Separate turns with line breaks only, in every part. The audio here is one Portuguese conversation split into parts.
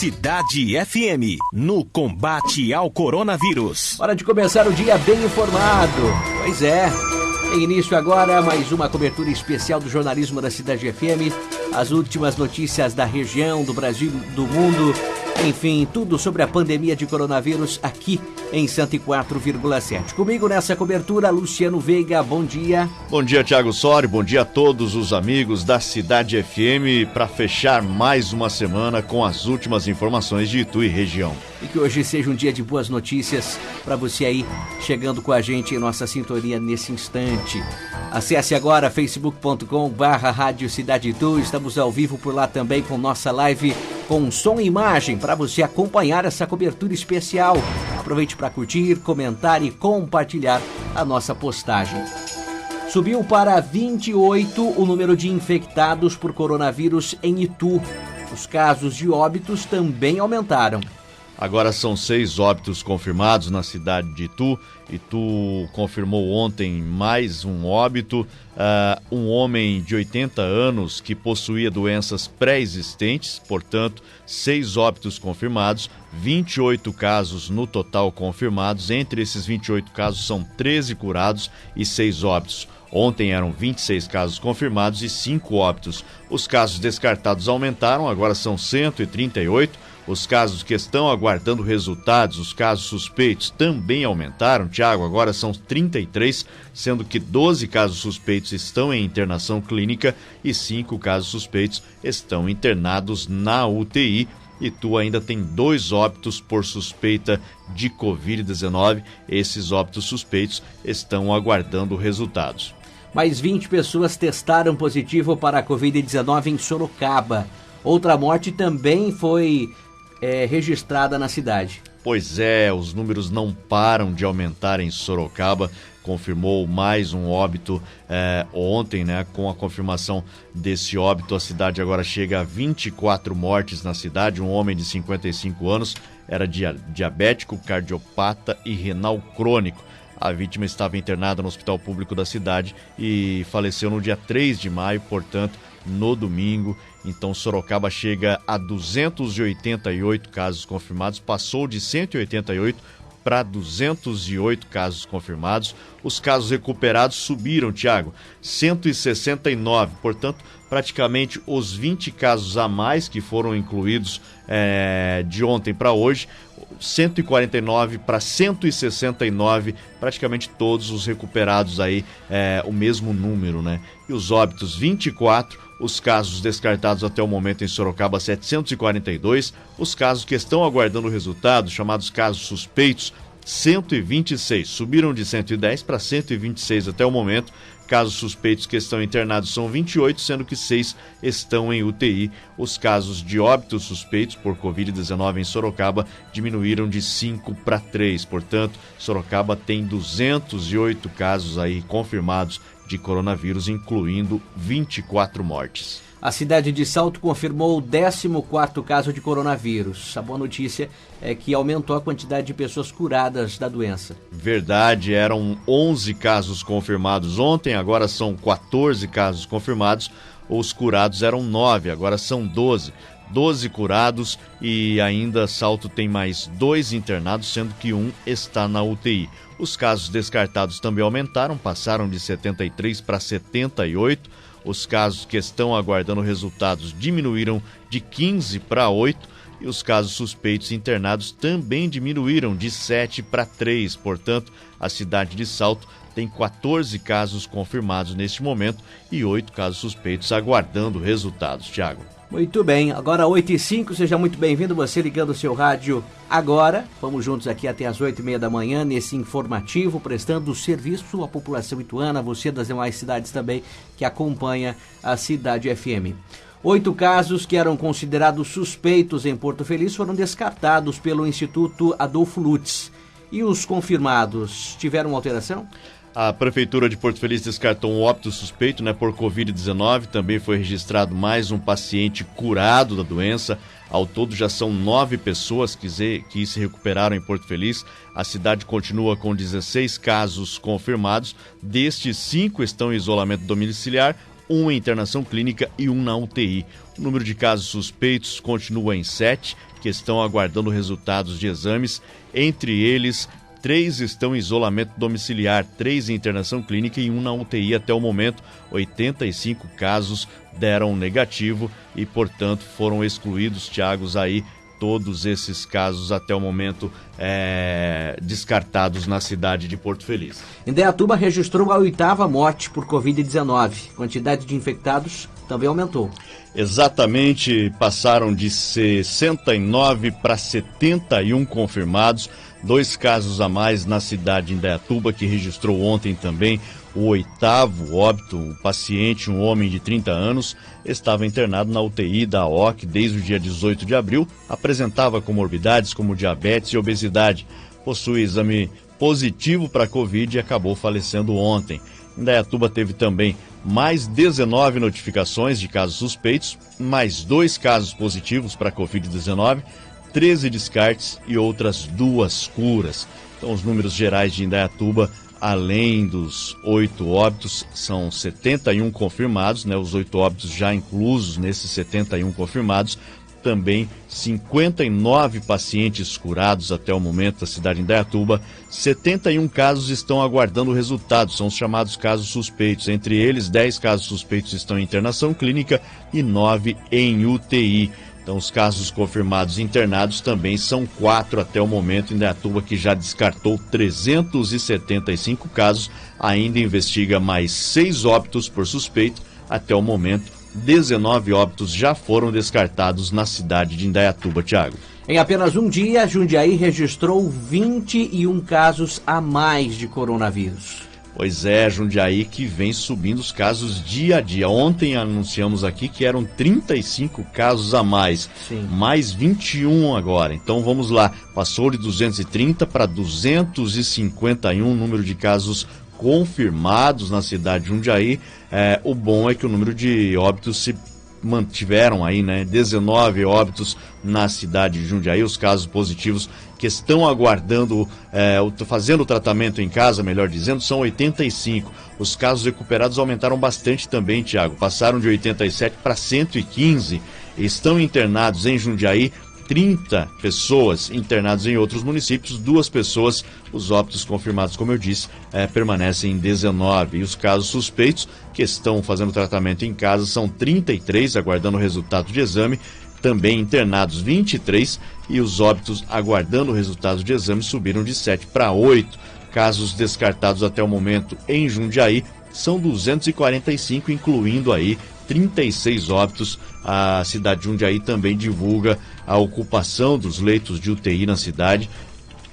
Cidade FM, no combate ao coronavírus.
Hora de começar o dia bem informado. Pois é. Tem início agora mais uma cobertura especial do jornalismo da Cidade FM. As últimas notícias da região, do Brasil, do mundo. Enfim, tudo sobre a pandemia de coronavírus aqui em 104,7. Comigo nessa cobertura, Luciano Veiga, bom dia.
Bom dia, Thiago Sori, bom dia a todos os amigos da Cidade FM para fechar mais uma semana com as últimas informações de Itu e região.
E que hoje seja um dia de boas notícias para você aí chegando com a gente em nossa sintonia nesse instante. Acesse agora facebook.com/Rádio Cidade Itu. Estamos ao vivo por lá também com nossa live com som e imagem para você acompanhar essa cobertura especial. Aproveite para curtir, comentar e compartilhar a nossa postagem. Subiu para 28 o número de infectados por coronavírus em Itu. Os casos de óbitos também aumentaram.
Agora são 6 óbitos confirmados na cidade de Itu. Itu confirmou ontem mais um óbito. Um homem de 80 anos que possuía doenças pré-existentes, portanto, 6 óbitos confirmados, 28 casos no total confirmados. Entre esses 28 casos são 13 curados e 6 óbitos. Ontem eram 26 casos confirmados e 5 óbitos. Os casos descartados aumentaram, agora são 138. Os casos que estão aguardando resultados, os casos suspeitos, também aumentaram. Tiago, agora são 33, sendo que 12 casos suspeitos estão em internação clínica e 5 casos suspeitos estão internados na UTI. Itu ainda tem 2 óbitos por suspeita de Covid-19. Esses óbitos suspeitos estão aguardando resultados.
Mais 20 pessoas testaram positivo para a Covid-19 em Sorocaba. Outra morte também foi registrada na cidade.
Pois é, os números não param de aumentar em Sorocaba. Confirmou mais um óbito ontem, né? Com a confirmação desse óbito, a cidade agora chega a 24 mortes na cidade. Um homem de 55 anos era diabético, cardiopata e renal crônico. A vítima estava internada no hospital público da cidade e faleceu no dia 3 de maio, portanto, no domingo. Então, Sorocaba chega a 288 casos confirmados, passou de 188 para 208 casos confirmados. Os casos recuperados subiram, Tiago, 169, portanto, praticamente os 20 casos a mais que foram incluídos de ontem para hoje, 149 para 169, praticamente todos os recuperados aí, o mesmo número, né? E os óbitos, 24, os casos descartados até o momento em Sorocaba, 742, os casos que estão aguardando resultados, chamados casos suspeitos, 126, subiram de 110 para 126 até o momento. Casos suspeitos que estão internados são 28, sendo que 6 estão em UTI. Os casos de óbitos suspeitos por Covid-19 em Sorocaba diminuíram de 5 para 3. Portanto, Sorocaba tem 208 casos aí confirmados de coronavírus, incluindo 24 mortes.
A cidade de Salto confirmou o 14º caso de coronavírus. A boa notícia é que aumentou a quantidade de pessoas curadas da doença.
Verdade, eram 11 casos confirmados ontem, agora são 14 casos confirmados. Os curados eram 9, agora são 12. 12 curados e ainda Salto tem mais 2 internados, sendo que um está na UTI. Os casos descartados também aumentaram, passaram de 73 para 78. Os casos que estão aguardando resultados diminuíram de 15 para 8 e os casos suspeitos internados também diminuíram de 7 para 3. Portanto, a cidade de Salto tem 14 casos confirmados neste momento e 8 casos suspeitos aguardando resultados. Thiago.
Muito bem, agora 8h05, seja muito bem-vindo, você ligando o seu rádio agora. Vamos juntos aqui até as 8h30 da manhã, nesse informativo, prestando serviço à população ituana, você das demais cidades também que acompanha a Cidade FM. 8 casos que eram considerados suspeitos em Porto Feliz foram descartados pelo Instituto Adolfo Lutz. E os confirmados tiveram alteração?
A Prefeitura de Porto Feliz descartou um óbito suspeito, por Covid-19. Também foi registrado mais um paciente curado da doença. Ao todo já são 9 pessoas que se recuperaram em Porto Feliz. A cidade continua com 16 casos confirmados. Destes, 5 estão em isolamento domiciliar. um em internação clínica e um na UTI. O número de casos suspeitos continua em 7, que estão aguardando resultados de exames. Entre eles, 3 estão em isolamento domiciliar, 3 em internação clínica e 1 na UTI. Até o momento, 85 casos deram negativo e, portanto, foram excluídos, Thiago, aí todos esses casos até o momento descartados na cidade de Porto Feliz.
Indaiatuba registrou a 8ª morte por Covid-19. Quantidade de infectados também aumentou.
Exatamente, passaram de 69 para 71 confirmados. 2 casos a mais na cidade de Indaiatuba, que registrou ontem também o 8º óbito. O paciente, um homem de 30 anos, estava internado na UTI da OC desde o dia 18 de abril, apresentava comorbidades como diabetes e obesidade, possui exame positivo para a Covid e acabou falecendo ontem. Indaiatuba teve também mais 19 notificações de casos suspeitos, mais 2 casos positivos para a Covid-19, 13 descartes e outras 2 curas. Então, os números gerais de Indaiatuba, além dos 8 óbitos, são 71 confirmados, né? Os 8 óbitos já inclusos nesses 71 confirmados. Também 59 pacientes curados até o momento da cidade de Indaiatuba. 71 casos estão aguardando resultados, são os chamados casos suspeitos. Entre eles, 10 casos suspeitos estão em internação clínica e 9 em UTI. Então, os casos confirmados internados também são 4 até o momento. Indaiatuba, que já descartou 375 casos, ainda investiga mais 6 óbitos por suspeito. Até o momento, 19 óbitos já foram descartados na cidade de Indaiatuba, Thiago.
Em apenas um dia, Jundiaí registrou 21 casos a mais de coronavírus.
Pois é, Jundiaí, que vem subindo os casos dia a dia. Ontem anunciamos aqui que eram 35 casos a mais.
Sim.
Mais 21 agora. Então vamos lá, passou de 230 para 251 o número de casos confirmados na cidade de Jundiaí. O bom é que o número de óbitos se mantiveram aí, né? 19 óbitos na cidade de Jundiaí. Os casos positivos que estão aguardando, fazendo o tratamento em casa, melhor dizendo, são 85. Os casos recuperados aumentaram bastante também, Thiago. Passaram de 87 para 115. Estão internados em Jundiaí 30 pessoas, internados em outros municípios, 2 pessoas. Os óbitos confirmados, como eu disse, permanecem em 19. E os casos suspeitos que estão fazendo tratamento em casa são 33, aguardando o resultado de exame. Também internados 23, e os óbitos aguardando o resultado de exame subiram de 7 para 8. Casos descartados até o momento em Jundiaí são 245, incluindo aí 36 óbitos. A cidade de Jundiaí também divulga a ocupação dos leitos de UTI na cidade.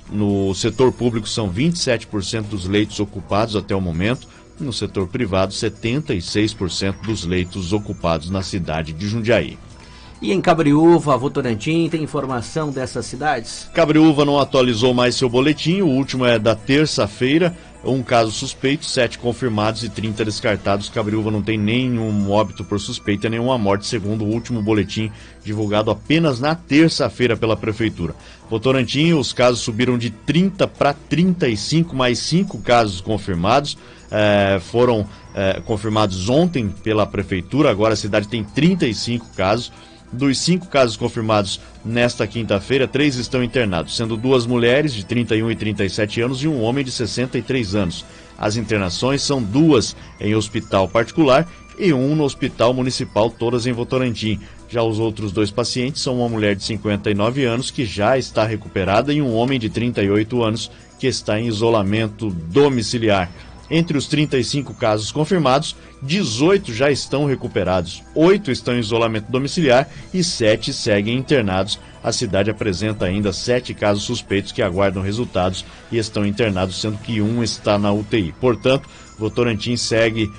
No setor público são 27% dos leitos ocupados até o momento. No setor privado, 76% dos leitos ocupados na cidade de Jundiaí.
E em Cabreúva, Votorantim, tem informação dessas cidades?
Cabreúva não atualizou mais seu boletim, o último é da terça-feira. Um caso suspeito, 7 confirmados e 30 descartados. Cabreúva não tem nenhum óbito por suspeita, nenhuma morte, segundo o último boletim divulgado apenas na terça-feira pela Prefeitura. Votorantim, os casos subiram de 30 para 35, mais 5 casos confirmados. Foram confirmados ontem pela Prefeitura, agora a cidade tem 35 casos. Dos 5 casos confirmados nesta quinta-feira, 3 estão internados, sendo 2 mulheres de 31 e 37 anos e um homem de 63 anos. As internações são 2 em hospital particular e 1 no hospital municipal, todas em Votorantim. Já os outros 2 pacientes são uma mulher de 59 anos, que já está recuperada, e um homem de 38 anos, que está em isolamento domiciliar. Entre os 35 casos confirmados, 18 já estão recuperados, 8 estão em isolamento domiciliar e 7 seguem internados. A cidade apresenta ainda 7 casos suspeitos que aguardam resultados e estão internados, sendo que 1 está na UTI. Portanto, Votorantim segue,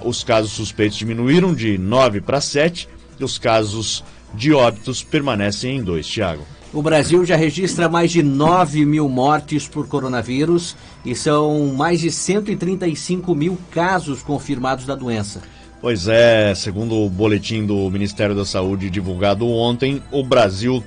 os casos suspeitos diminuíram de 9 para 7 e os casos de óbitos permanecem em 2, Thiago.
O Brasil já registra mais de 9 mil mortes por coronavírus e são mais de 135 mil casos confirmados da doença.
Pois é, segundo o boletim do Ministério da Saúde divulgado ontem, o Brasil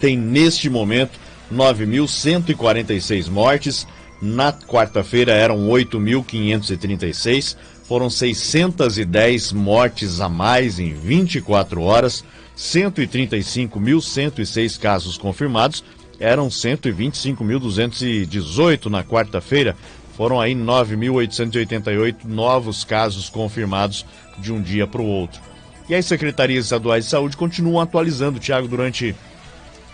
tem neste momento 9.146 mortes. Na quarta-feira eram 8.536. foram 610 mortes a mais em 24 horas, 135.106 casos confirmados, eram 125.218 na quarta-feira, foram aí 9.888 novos casos confirmados de um dia para o outro. E as secretarias estaduais de saúde continuam atualizando, Tiago, durante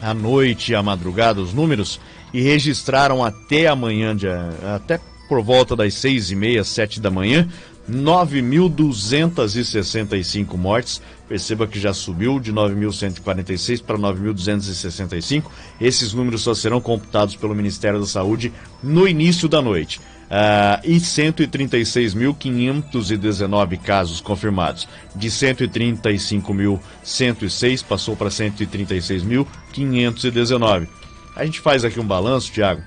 a noite e a madrugada os números e registraram até amanhã, até por volta das 6h30, 7 da manhã, 9.265 mortes. Perceba que já subiu de 9.146 para 9.265. Esses números só serão computados pelo Ministério da Saúde no início da noite. E 136.519 casos confirmados. De 135.106 passou para 136.519. A gente faz aqui um balanço, Tiago.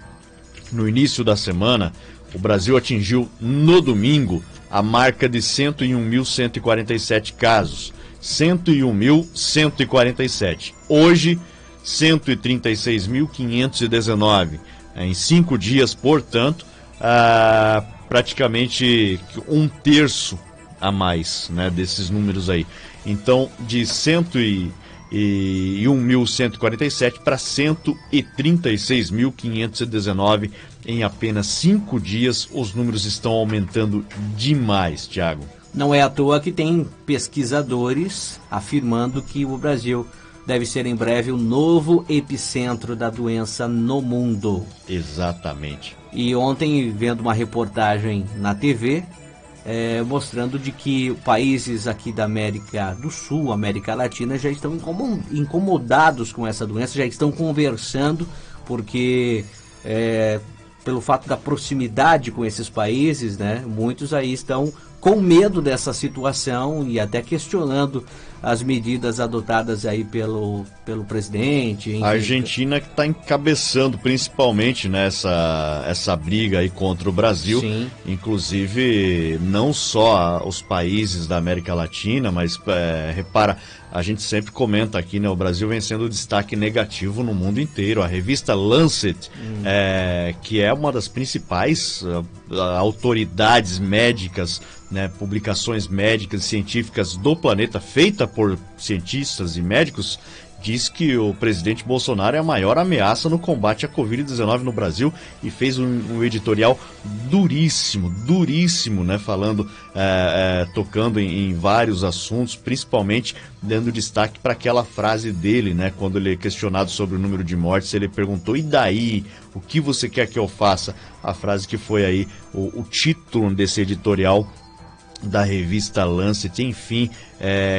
No início da semana, o Brasil atingiu no domingo a marca de 101.147 casos. 101.147. Hoje, 136.519. Em 5 dias, portanto, praticamente um terço a mais, né, desses números aí. Então, de 101.147 para 136.519 em apenas 5 dias, os números estão aumentando demais, Tiago.
Não é à toa que tem pesquisadores afirmando que o Brasil deve ser em breve o novo epicentro da doença no mundo.
Exatamente.
E ontem, vendo uma reportagem na TV, mostrando de que países aqui da América do Sul, América Latina, já estão incomodados com essa doença, já estão conversando, porque pelo fato da proximidade com esses países, né, muitos aí estão com medo dessa situação e até questionando as medidas adotadas aí pelo presidente. Enfim.
A Argentina que está encabeçando principalmente essa briga aí contra o Brasil.
Sim.
Inclusive não só os países da América Latina, mas repara, a gente sempre comenta aqui, né? O Brasil vem sendo destaque negativo no mundo inteiro. A revista Lancet, que é uma das principais autoridades médicas, né, publicações médicas e científicas do planeta, feita por cientistas e médicos, diz que o presidente Bolsonaro é a maior ameaça no combate à Covid-19 no Brasil e fez um editorial duríssimo, né, falando, tocando em vários assuntos, principalmente dando destaque para aquela frase dele, né, quando ele é questionado sobre o número de mortes, ele perguntou: e daí? O que você quer que eu faça? A frase que foi aí o título desse editorial da revista Lancet, enfim,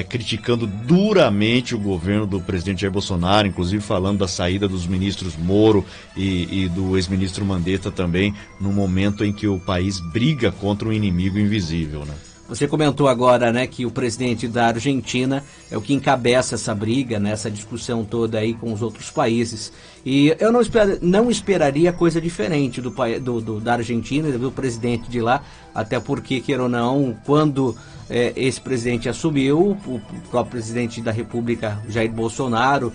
criticando duramente o governo do presidente Jair Bolsonaro, inclusive falando da saída dos ministros Moro e do ex-ministro Mandetta também, no momento em que o país briga contra um inimigo invisível, né?
Você comentou agora, né, que o presidente da Argentina é o que encabeça essa briga, né, essa discussão toda aí com os outros países. E eu não esperaria coisa diferente da Argentina, do presidente de lá, até porque, queira ou não, quando esse presidente assumiu, o próprio presidente da República, Jair Bolsonaro,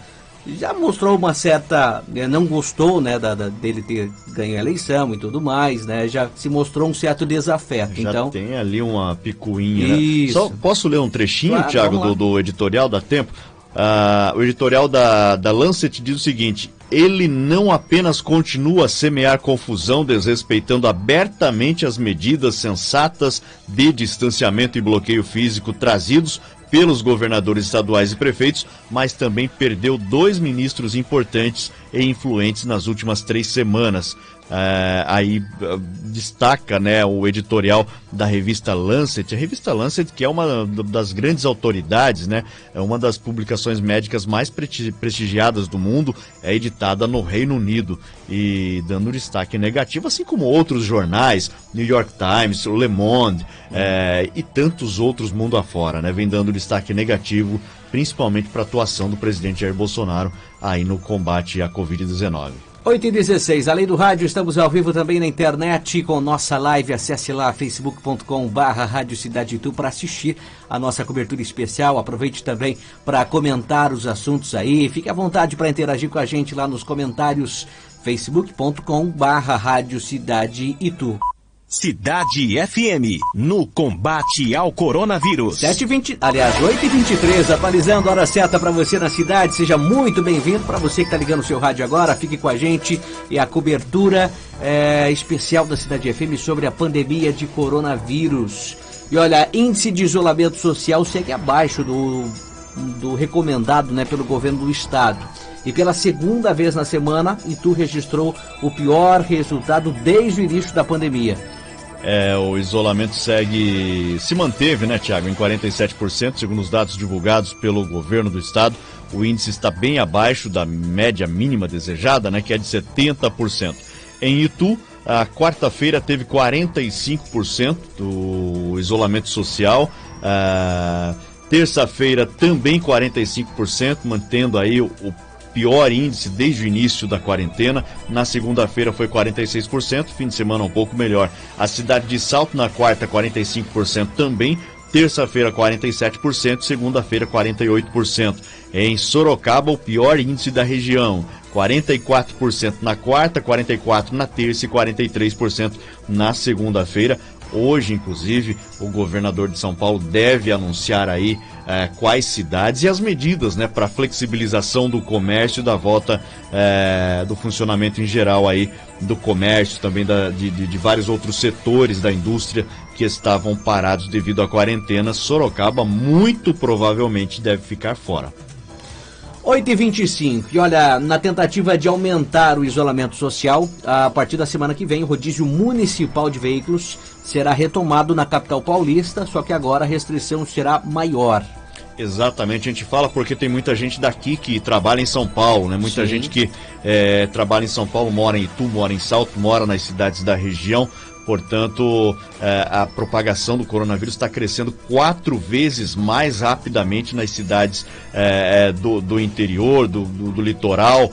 já mostrou uma certa... não gostou, né, dele ter ganho a eleição e tudo mais, né? Já se mostrou um certo desafeto.
Já
então
tem ali uma picuinha,
isso.
Né? Só posso ler um trechinho,
claro,
Thiago, do editorial, dá tempo? O editorial da Lancet diz o seguinte: ele não apenas continua a semear confusão, desrespeitando abertamente as medidas sensatas de distanciamento e bloqueio físico trazidos pelos governadores estaduais e prefeitos, mas também perdeu 2 ministros importantes e influentes nas últimas 3 semanas. Aí destaca, né, o editorial da revista Lancet. A revista Lancet, que é uma das grandes autoridades, né, é uma das publicações médicas mais prestigiadas do mundo, é editada no Reino Unido e dando destaque negativo, assim como outros jornais, New York Times, o Le Monde e tantos outros mundo afora, né, vem dando destaque negativo, principalmente para a atuação do presidente Jair Bolsonaro aí no combate à Covid-19.
8h16, além do rádio, estamos ao vivo também na internet com nossa live. Acesse lá facebook.com/Rádio Cidade Itu para assistir a nossa cobertura especial. Aproveite também para comentar os assuntos aí. Fique à vontade para interagir com a gente lá nos comentários, facebook.com/Rádio Cidade Itu.
Cidade FM, no combate ao coronavírus.
8h23, atualizando a hora certa para você na cidade. Seja muito bem-vindo. Para você que está ligando o seu rádio agora, fique com a gente. E a cobertura especial da Cidade FM sobre a pandemia de coronavírus. E olha, índice de isolamento social segue abaixo do recomendado, né, pelo governo do estado. E pela segunda vez na semana, Itu registrou o pior resultado desde o início da pandemia.
O isolamento se manteve, né, Tiago, em 47%, segundo os dados divulgados pelo governo do estado. O índice está bem abaixo da média mínima desejada, né, que é de 70%. Em Itu, a quarta-feira teve 45% do isolamento social. Terça-feira também 45%, mantendo aí o pior índice desde o início da quarentena. Na segunda-feira foi 46%, fim de semana um pouco melhor. A cidade de Salto na quarta 45% também, terça-feira 47%, segunda-feira 48%. Em Sorocaba, o pior índice da região, 44% na quarta, 44% na terça e 43% na segunda-feira. Hoje, inclusive, o governador de São Paulo deve anunciar aí quais cidades e as medidas, né, para flexibilização do comércio, da volta do funcionamento em geral aí do comércio, também de vários outros setores da indústria que estavam parados devido à quarentena. Sorocaba muito provavelmente deve ficar fora.
8h25, e olha, na tentativa de aumentar o isolamento social, a partir da semana que vem, o rodízio municipal de veículos será retomado na capital paulista, só que agora a restrição será maior.
Exatamente, a gente fala porque tem muita gente daqui que trabalha em São Paulo, né? Muita
Sim.
gente que trabalha em São Paulo, mora em Itu, mora em Salto, mora nas cidades da região. Portanto, a propagação do coronavírus está crescendo 4 vezes mais rapidamente nas cidades do interior, do litoral,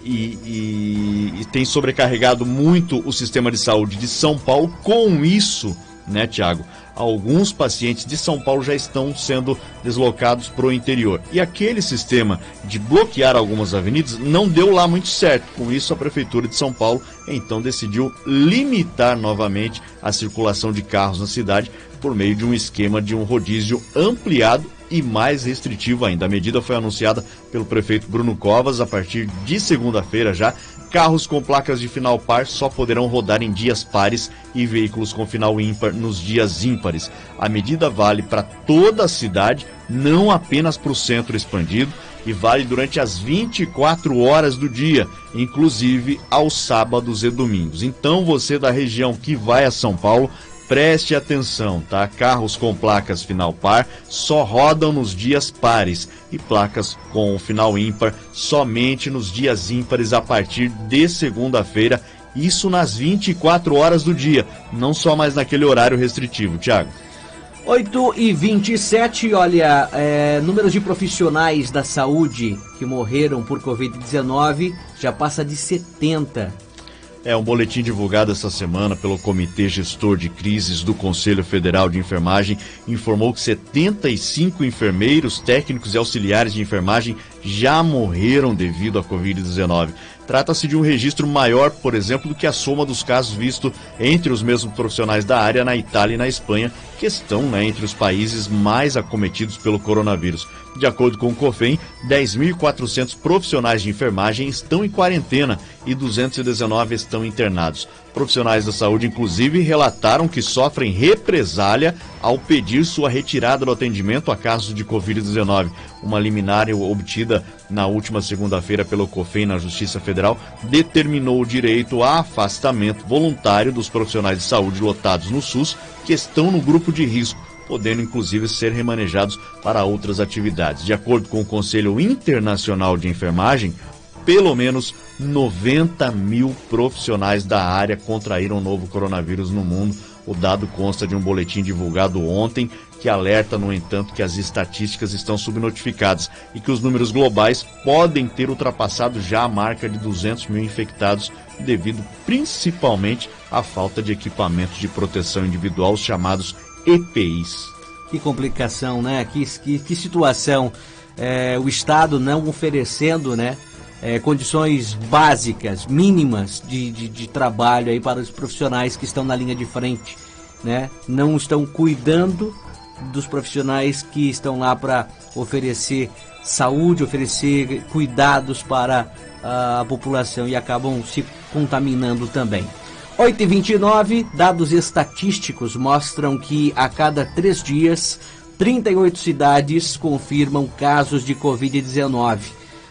e tem sobrecarregado muito o sistema de saúde de São Paulo. Com isso, né, Tiago, alguns pacientes de São Paulo já estão sendo deslocados para o interior. E aquele sistema de bloquear algumas avenidas não deu lá muito certo. Com isso, a Prefeitura de São Paulo então decidiu limitar novamente a circulação de carros na cidade por meio de um esquema de um rodízio ampliado e mais restritivo ainda. A medida foi anunciada pelo prefeito Bruno Covas. A partir de segunda-feira já, carros com placas de final par só poderão rodar em dias pares e veículos com final ímpar nos dias ímpares. A medida vale para toda a cidade, não apenas para o centro expandido, e vale durante as 24 horas do dia, inclusive aos sábados e domingos. Então, você da região que vai a São Paulo, preste atenção, tá? Carros com placas final par só rodam nos dias pares e placas com final ímpar somente nos dias ímpares a partir de segunda-feira. Isso nas 24 horas do dia, não só mais naquele horário restritivo, Thiago.
8h27, olha, números de profissionais da saúde que morreram por Covid-19 já passa de 70.
Um boletim divulgado essa semana pelo Comitê Gestor de Crises do Conselho Federal de Enfermagem informou que 75 enfermeiros, técnicos e auxiliares de enfermagem já morreram devido à Covid-19. Trata-se de um registro maior, por exemplo, do que a soma dos casos vistos entre os mesmos profissionais da área na Itália e na Espanha, que estão, né, entre os países mais acometidos pelo coronavírus. De acordo com o COFEM, 10.400 profissionais de enfermagem estão em quarentena e 219 estão internados. Profissionais da saúde, inclusive, relataram que sofrem represália ao pedir sua retirada do atendimento a casos de Covid-19. Uma liminar obtida na última segunda-feira pelo COFEM na Justiça Federal determinou o direito a afastamento voluntário dos profissionais de saúde lotados no SUS que estão no grupo de risco, podendo inclusive ser remanejados para outras atividades. De acordo com o Conselho Internacional de Enfermagem, pelo menos 90 mil profissionais da área contraíram o novo coronavírus no mundo. O dado consta de um boletim divulgado ontem que alerta, no entanto, que as estatísticas estão subnotificadas e que os números globais podem ter ultrapassado já a marca de 200 mil infectados devido principalmente à falta de equipamentos de proteção individual, os chamados EPIs.
Que complicação, né? Que situação. O Estado não oferecendo, né, condições básicas, mínimas de trabalho aí para os profissionais que estão na linha de frente, né? Não estão cuidando dos profissionais que estão lá para oferecer saúde, oferecer cuidados para a população e acabam se contaminando também. 8h29, dados estatísticos mostram que a cada 3 dias, 38 cidades confirmam casos de Covid-19.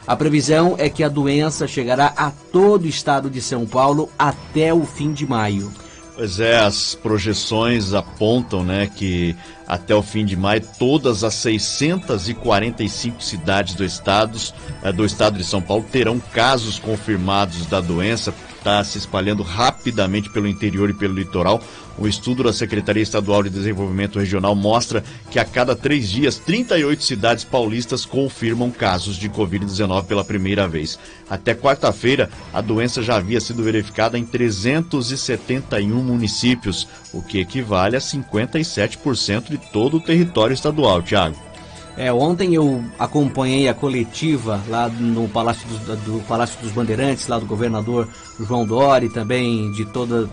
A previsão é que a doença chegará a todo o estado de São Paulo até o fim de maio.
Pois é, as projeções apontam, né, que até o fim de maio todas as 645 cidades do estado de São Paulo terão casos confirmados da doença. Está se espalhando rapidamente pelo interior e pelo litoral. O estudo da Secretaria Estadual de Desenvolvimento Regional mostra que a cada 3 dias, 38 cidades paulistas confirmam casos de Covid-19 pela primeira vez. Até quarta-feira, a doença já havia sido verificada em 371 municípios, o que equivale a 57% de todo o território estadual, Thiago.
Ontem eu acompanhei a coletiva lá no Palácio dos Bandeirantes, lá do governador João Dória e também de todas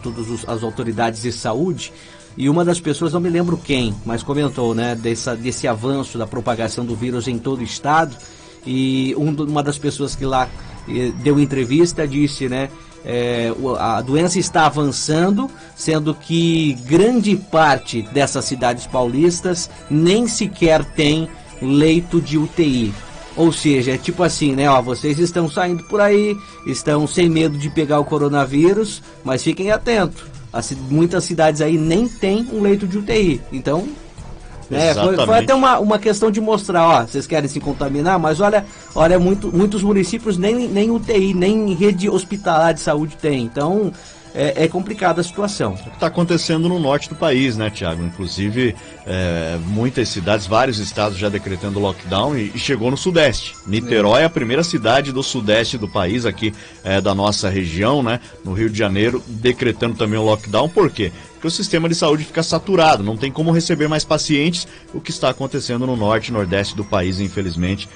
as autoridades de saúde. E uma das pessoas, não me lembro quem, mas comentou, né, desse avanço da propagação do vírus em todo o estado. E uma das pessoas que lá deu entrevista disse, né, a doença está avançando, sendo que grande parte dessas cidades paulistas nem sequer tem leito de UTI. Ou seja, é tipo assim, né? Vocês estão saindo por aí, estão sem medo de pegar o coronavírus, mas fiquem atentos. Muitas cidades aí nem tem um leito de UTI. Então, foi até uma questão de mostrar, vocês querem se contaminar, mas olha muitos municípios nem UTI, nem rede hospitalar de saúde tem. Então, é complicada a situação.
O que está acontecendo no norte do país, né, Thiago? Inclusive, muitas cidades, vários estados já decretando lockdown e chegou no sudeste. Niterói é a primeira cidade do sudeste do país, aqui da nossa região, né? No Rio de Janeiro, decretando também o lockdown. Por quê? Porque o sistema de saúde fica saturado, não tem como receber mais pacientes, o que está acontecendo no norte e nordeste do país, infelizmente,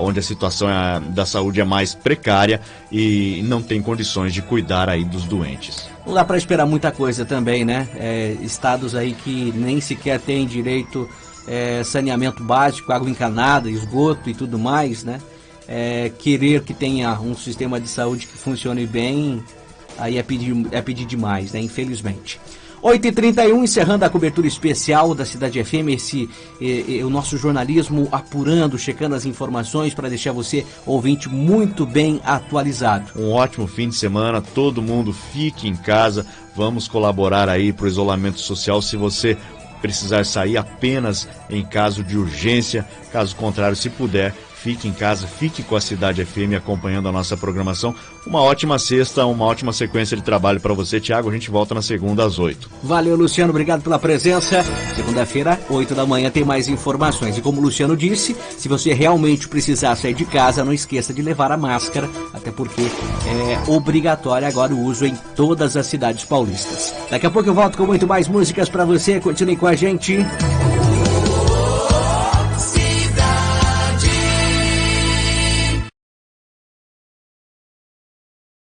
onde a situação da saúde é mais precária e não tem condições de cuidar aí dos doentes.
Não dá para esperar muita coisa também, né? Estados aí que nem sequer têm direito saneamento básico, água encanada, esgoto e tudo mais, né? Querer que tenha um sistema de saúde que funcione bem, aí é pedir demais, né? Infelizmente. 8h31, encerrando a cobertura especial da Cidade FM, o nosso jornalismo apurando, checando as informações para deixar você, ouvinte, muito bem atualizado.
Um ótimo fim de semana, todo mundo fique em casa, vamos colaborar aí para o isolamento social. Se você precisar sair, apenas em caso de urgência, caso contrário, se puder, fique em casa, fique com a Cidade FM acompanhando a nossa programação. Uma ótima sexta, uma ótima sequência de trabalho para você, Thiago. A gente volta na segunda às 8.
Valeu, Luciano, obrigado pela presença. Segunda-feira, 8 da manhã, tem mais informações. E como o Luciano disse, se você realmente precisar sair de casa, não esqueça de levar a máscara, até porque é obrigatório agora o uso em todas as cidades paulistas. Daqui a pouco eu volto com muito mais músicas para você. Continue com a gente.